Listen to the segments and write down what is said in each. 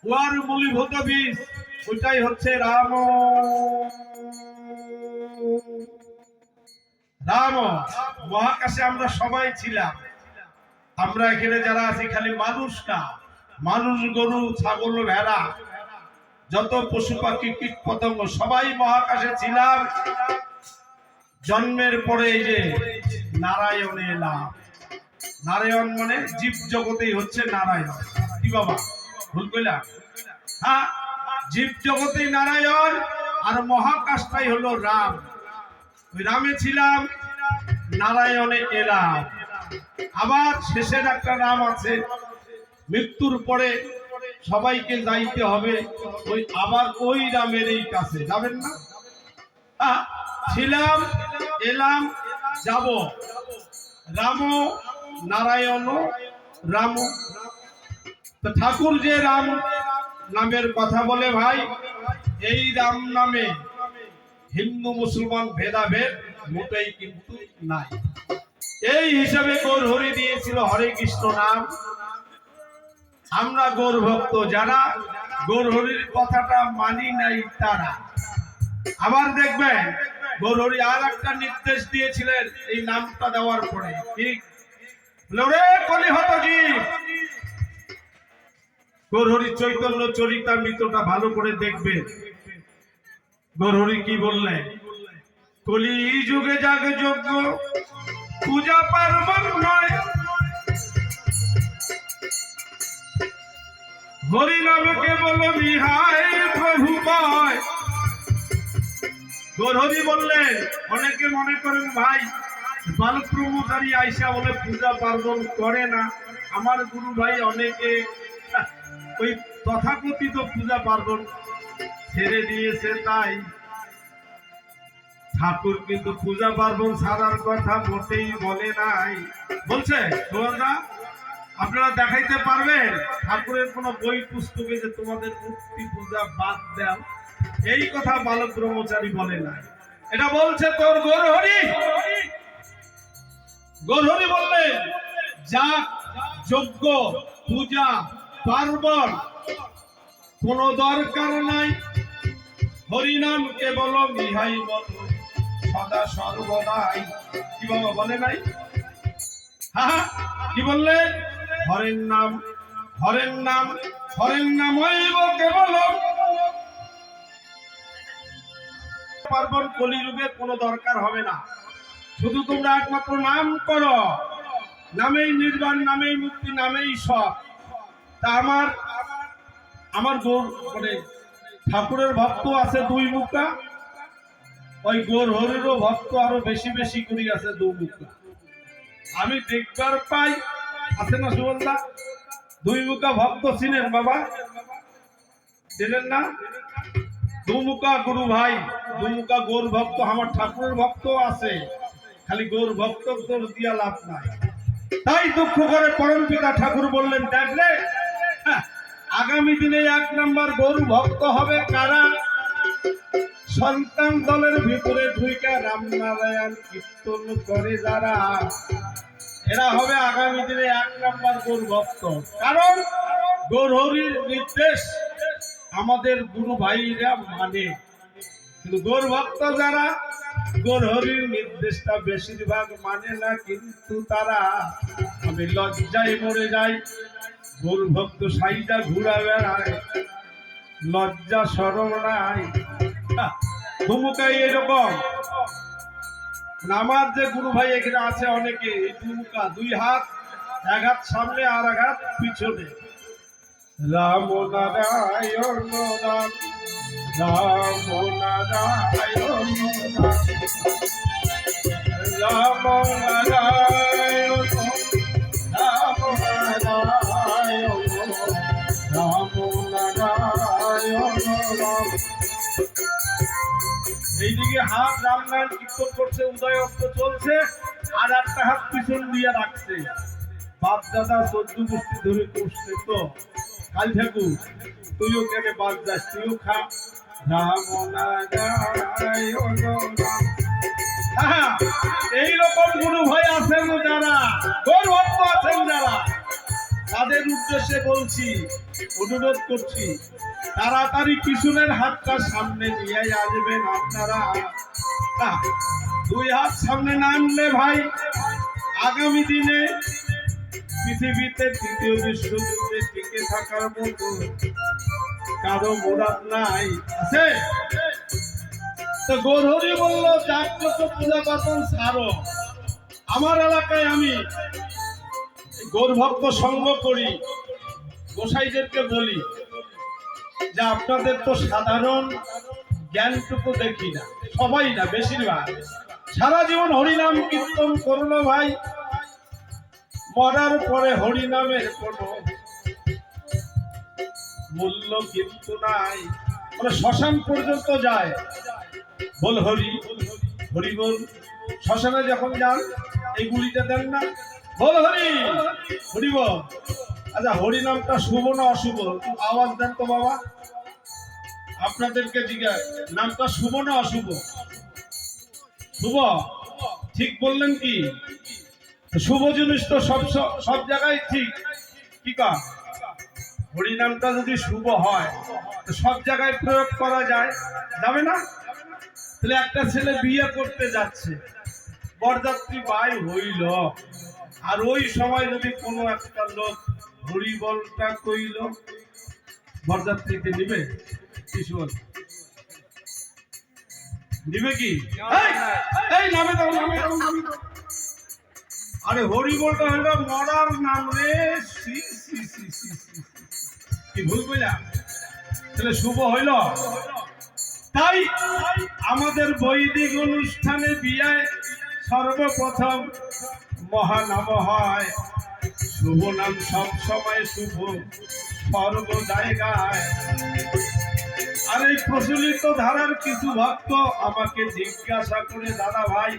War মূলীভূত বীজ ওইটাই হচ্ছে রাম। রাম মহাকাশে আমরা সবাই ছিলাম। আমরা এখানে যারা আছি খালি মানুষ না, মানুষ, গরু, ছাগল, ভেড়া, যত পশু পাখি, কীট পতঙ্গ সবাই মহাকাশে ছিলাম। জন্মের পরে এই যে নারায়ণে এলাম। নারায়ণ মানে জীব জগতেই হচ্ছে নারায়ণ। কি বাবা ভুল কইলাম? হ্যাঁ, জীব জগতেই নারায়ণ আর মহাকাশটাই হলো রাম। ওই রামে ছিলাম, নারায়ণে এলাম। আবার শেষের একটা রাম আছে, মৃত্যুর পরে সবাইকে যাইতে হবে ওই আবার ওই রামেরই কাছে। যাবেন না? ছিলাম, এলাম, যাব। রাম নারায়ণ রাম। তো ঠাকুর যে রাম নামের কথা বলে ভাই, এই রাম নামে হিন্দু মুসলমান ভেদাভেদ মোটেই কিন্তু নাই। এই হিসাবে গৌর হরি দিয়েছিল হরে কৃষ্ণ নাম। আমরা গৌর ভক্ত যারা গৌর হরির কথাটা মানি নাই তারা। আবার দেখবেন গৌর হরি আর একটা নির্দেশ দিয়েছিলেন এই নামটা দেওয়ার পরে, ঠিক রে কলিহত জীব। গৌর হরি চৈতন্য চরিতামৃতটা ভালো করে দেখবেন। গৌর হরি কি বললেন? কলি যুগে যাগ যজ্ঞ পূজা পার্বণ নয়, হরি নামকে বলো বিহাই প্রভু পায়। গৌর হরি বললেন, অনেকে মনে করেন ভাই বালক ব্রহ্মচারী আইসা বলে পূজা পার্বণ করে না। আমার গুরু ভাই অনেকে ওই তথাকথিত পূজা পার্বণ ছেড়ে দিয়েছে। তাই ঠাকুর কিন্তু পূজা পার্বণ ছাড়ার কথা মোটেই বলে নাই। বলছে তোমরা আপনারা দেখাইতে পারবেন ঠাকুরের কোন বই পুস্তকে যে তোমাদের মূর্তি পূজা বাদ দাও? এই কথা বালক ব্রহ্মচারী বলে নাই, এটা বলছে তোর গৌর হরি। গৌর হরি বললেন যা যজ্ঞ পূজা পার্বণ কোন দরকার নাই, হরিনাম কেবল ইহাই বল সদা সর্বদাই। কি বাবা বলে নাই? হ্যাঁ, কি বললেন? হরের নাম, হরের নাম, হরের নাম হইব কেবল পার্বণ কলিযুগে কোনো দরকার হবে না। শুধু তোমরা একমাত্র নাম করো, নামেই নির্বাণ, নামেই মুক্তি, নামেই সব। তা আমার গৌর মানে ঠাকুরের ভক্ত আছে দুই মুখা, ওই গৌর হরিরও ভক্ত আরো বেশি বেশি করি আছে দুই মুখা। আমি দেখবার পাই, আছে না সুবলদা? দুই মুখা ভক্ত ছিলেন বাবা, ছিলেন না? দুমুখা গুরু ভাই, দুমুখা গৌর ভক্ত। আমার ঠাকুরের ভক্ত আছে, খালি গৌর ভক্ত তোর দিয়া লাভ নাই। তাই দুঃখ করে পরম পিতা ঠাকুর বললেন, দেখলে আগামী দিনে এক নাম্বার গৌর ভক্ত হবে কারা? সন্তান দলের ভিতরে ঢুইকা রামনারায়ণ কীর্তন করে যারা, এরা হবে আগামী দিনে এক নাম্বার গৌর ভক্ত। কারণ গৌর হরির নির্দেশ আমাদের গুরু ভাইরা মানে। কিন্তু গৌর ভক্ত যারা গৌর হরির নির্দেশটা বেশিরভাগ মানে না, কিন্তু তারা আমি লজ্জায় মরে যাই। গৌর ভক্ত সাইজা ঘুরা বেড়ায়, লজ্জা শরম নাই। ধুমুকাই এরকম। আমার যে গুরু ভাই এখানে আছে অনেকে ধুমুকা, দুই হাত, এক হাত সামনে আর এক হাত পিছনে। রাম নারায়ণ রাম, রাম নারায়ণ রাম, রাম নারায়ণ রাম নারায়ণ রাম নারায়ণ রাম। এইদিকে হাত রামনারায়ণ কীর্তন করছে, উদয় অস্ত চলছে, আর একটা হাত পিছন দিয়ে রাখছে। বাপ দাদা 14 গোষ্ঠী ধরে করছে। তো কাল ঠাকুর তুইও কেন বাদ যাস, তুইও খা। রাম নারায়ণ এইরকম গুরু ভাই আছেন যারা, গৌর ভক্ত আছেন যারা, তাদের উদ্দেশ্যে বলছি, অনুরোধ করছি, তাড়াতাড়ি পিছনের হাতটা সামনে নিয়ে আসবেন আপনারা। দুই হাত সামনে না আনলে ভাই আগামী দিনে পৃথিবীতে তৃতীয় বিশ্বযুদ্ধে টিকে থাকার মতো কারো মুরাদ নাই, আছে? তো গৌরহরি বলল, যার যত পূজা পার্বণ ছাড়ো, আমার এলাকায় আমি গৌরভক্ত সঙ্গ করি, গোসাইদেরকে বলি যে আপনাদের তো সাধারণ জ্ঞানটুকু দেখি না, সবাই না, বেশিরভাগ সারা জীবন হরিনাম কীর্তন করলো ভাই, মরার পরে হরিনামের কোনো মূল্য কিন্তু নাই। মানে শ্মশান পর্যন্ত যায়, বল হরি হরি বল, শ্মশানে যখন যান এই গুলিটা দেন না, বল হরি হরি বল। আচ্ছা, হরিনামটা শুভ না অশুভ? আওয়াজ দেন তো বাবা, আপনাদেরকে জিজ্ঞাসা, নামটা শুভ না অশুভ? শুভ, ঠিক বললেন কি? শুভ জিনিস তো সব জায়গায় ঠিক, কি কা? হরিনামটা যদি শুভ হয় তো সব জায়গায় প্রয়োগ করা যায়, যাবে না? তাহলে একটা ছেলে বিয়ে করতে যাচ্ছে, বরযাত্রী বাই হইল, আর ওই সময় যদি কোনো একটা লোক হরি বলটা কইল, বরযাত্রীকে নিবে? নিবে কি? এই নামে দাও, নামে দাও, নামে দাও। আরে হরি বলটা হলো মরার নাম রে, কি ভুল কইলাম? তাহলে শুভ হইল? তাই আমাদের বৈদিক অনুষ্ঠানে বিয়ায় সর্বপ্রথম মহানাম হয়, শুভ নাম সব সময় শুভ সর্ব জায়গায়। আর এই প্রচলিত ধারার কিছু ভক্ত আমাকে জিজ্ঞাসা করে, দাদা ভাই,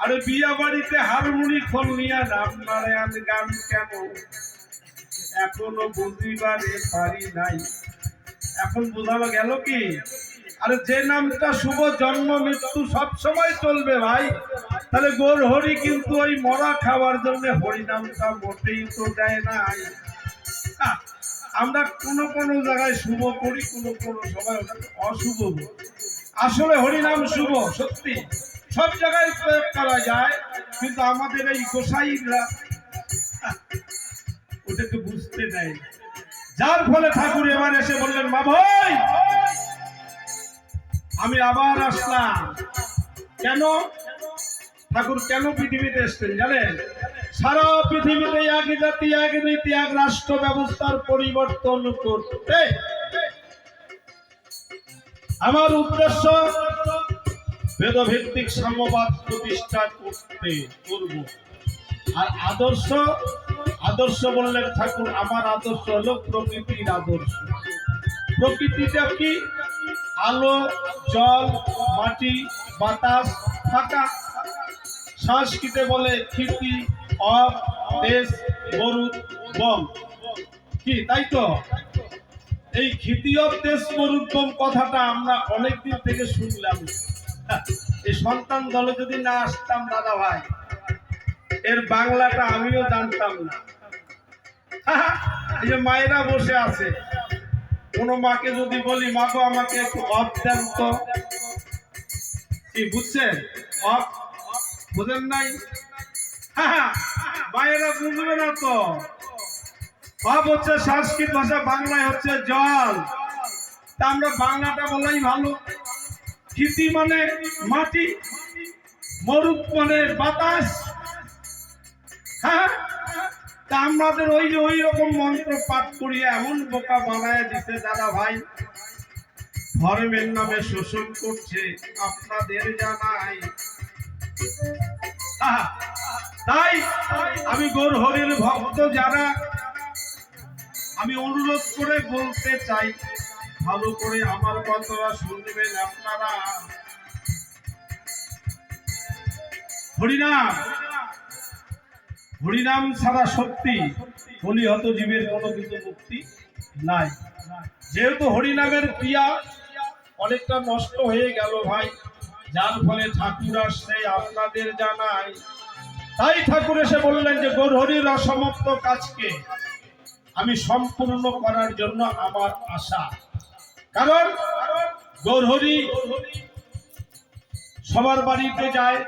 আরে বিয়া বাড়িতে হারমোনি খোল নিয়ে নাম নারায়ণ গান কেন? এখনো বুঝিবারে পারি নাই। এখন বোঝানো গেল কি? আরে যে নামটা শুভ, জন্ম মৃত্যু সব সময় চলবে ভাই, তাহলে গৌর হরি কিন্তু ওই মরা খাওয়ার জন্য হরি নামটা মোটেই তো দেয় নাই। আমরা কোনো কোনো জায়গায় শুভ করি, কোনো কোনো সময় ওটা অশুভ। আসলে হরিনাম শুভ, সত্যি সব জায়গায় প্রয়োগ করা যায়, কিন্তু আমাদের এই গোসাইরা ওটাকে বুঝতে দেয়, যার ফলে ঠাকুর এবার এসে বললেন, মা ভাই আমি আবার আসলাম। কেন ঠাকুর কেন পৃথিবীতে এসছেন জানেন? সারা পৃথিবীতে এক জাতি এক নীতি এক রাষ্ট্র ব্যবস্থার পরিবর্তন করতে। আমার উদ্দেশ্য বেদভিত্তিক সাম্যবাদ প্রতিষ্ঠা করব। আর আদর্শ, আদর্শ বললেন ঠাকুর, আমার আদর্শ হলো প্রকৃতির আদর্শ। প্রকৃতিটা কি? আলো, জল, মাটি, বাতাস, ফাঁকা। সংস্কৃতে বলে ক্ষিতি, অপ, দেশ, মরুদ, বম। কি তাই তো? এই ক্ষিতি, অপ, দেশ, মরুদ, বম কথাটা আমরা অনেকদিন থেকে শুনলাম। এই সন্তান দলে যদি না আসতাম দাদা ভাই, এর বাংলাটা আমিও জানতাম না। এই যে মায়েরা বসে আছে, কোন মাকে যদি বলি, মা গো আমাকে একটু অফ দেন তো, কি বুঝছেন? অফ বুঝেন নাই? মায়েরা বুঝবে না তো। অফ হচ্ছে সংস্কৃত ভাষা, বাংলায় হচ্ছে জল। তা আমরা বাংলাটা বলাই ভালো। ক্ষিতি মানে মাটি, মরুদ মানে বাতাস। হ্যাঁ, তা আমাদের ওই যে ওই রকম মন্ত্র পাঠ করিয়ে এমন বোকা বানায় দিতে দাদা ভাই, ধর্মের নামে শোষণ করছে, আপনাদের জানাই। তাই আমি গৌর হরির ভক্ত যারা, আমি অনুরোধ করে বলতে চাই, ভালো করে আমার কথা শুনবেন আপনারা। হরিনাম, হরিনাম ছাড়া সত্যি কলিহত জীবের কোনো কিন্তু মুক্তি নাই। যেহেতু হরিনামের ক্রিয়া অনেকটা নষ্ট হয়ে গেল ভাই, যার ফলে ঠাকুর আসছে আপনাদের জানাই। তাই ঠাকুর এসে বললেন যে গৌর হরির অসমাপ্ত কাজকে আমি সম্পূর্ণ করার জন্য আমার আশা। কারণ গৌরহরি সবার বাড়িতে যায়,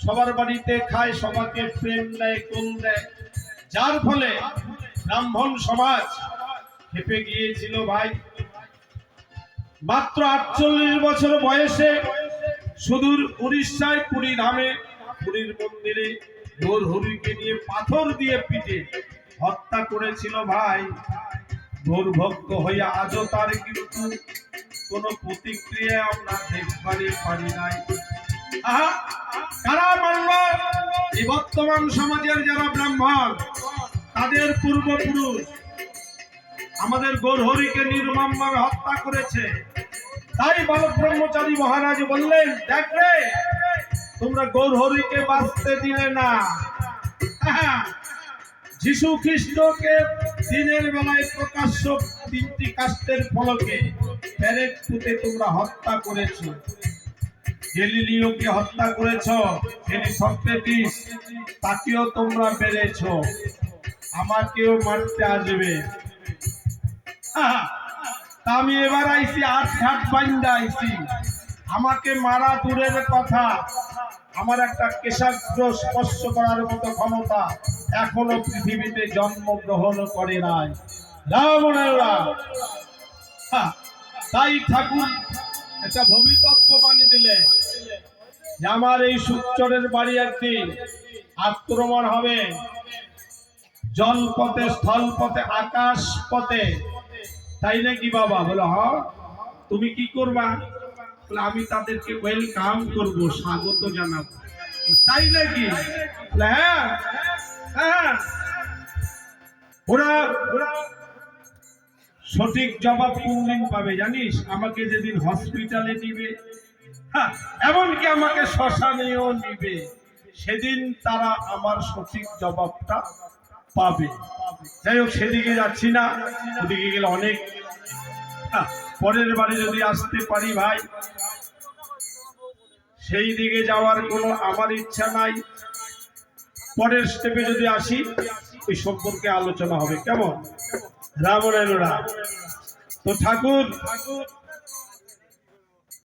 সবার বাড়িতে খায়, সবাইকে প্রেম দেয়, কোল দেয়, যার ফলে ব্রাহ্মণ সমাজ খেপে গিয়েছিল ভাই। মাত্র 48 বছর বয়সে সুদূর উড়িষ্যায় পুরী ধামে, পুরীর মন্দিরে গৌরহরিকে নিয়ে পাথর দিয়ে পিটে হত্যা করেছিল ভাই। গৌরভক্ত হইয়া আজও তার কিন্তু কোন প্রতিক্রিয়া আমরা দেখবারে পারি নাই। আহা, কারা মানল? এই বর্তমান সমাজের যারা ব্রাহ্মণ, তাদের পূর্বপুরুষ আমাদের গৌরহরিকে নির্মমভাবে হত্যা করেছে। তাই বালক ব্রহ্মচারী মহারাজ বললেন, দেখ রে, তোমরা গৌরহরিকে বাঁচতে দিলে না। যিশু খ্রিস্টকে দিনের বেলায় প্রকাশ্য 3টি কাষ্ঠের ফলকে পেরেক পুঁতে তোমরা হত্যা করেছ। গ্যালিলিওকে হত্যা করেছ, সক্রেটিস তাকেও তোমরা মেরেছ, আমাকেও মারতে আসবে। আমি এবার আইছি 8 হাত বাইন্দা আইছি, আমাকে মারা দূরের কথা, আমার একটা কেশাগ্র স্পর্শ করার মতো ক্ষমতা এখনো পৃথিবীতে জন্মগ্রহণ করে নাই। রাবণেরা তাই ঠাকুর একটা ভবিতব্যবাণী দিলে যে আমার এই সুচরের বাড়ি একদিন আক্রমণ হবে, জলপথে, স্থলপথে, আকাশ পথে। তাই নাকি বাবা? বলো হ্যাঁ। তুমি কি করবা? আমি তাদেরকে ওয়েলকাম করব, স্বাগত জানাবো। তাই নাকি? হ্যাঁ হ্যাঁ। ওরা সঠিক জবাব কোনদিন পাবে জানিস? আমাকে যেদিন হসপিটালে নিবে, হ্যাঁ, এমনকি আমাকে শ্মশানেও নিবে, সেদিন তারা আমার সঠিক জবাবটা পাবে। যাই হোক, সেদিকে যাচ্ছি না, ওদিকে গেলে অনেক। পরের বাড়ি যদি আসতে পারি ভাই, সেই দিকে যাওয়ার কোনো আমার ইচ্ছা নাই। পরের স্টেপে যদি আসি, ওই সম্পর্কে আলোচনা হবে। কেমন? রাবণেরা তো ঠাকুর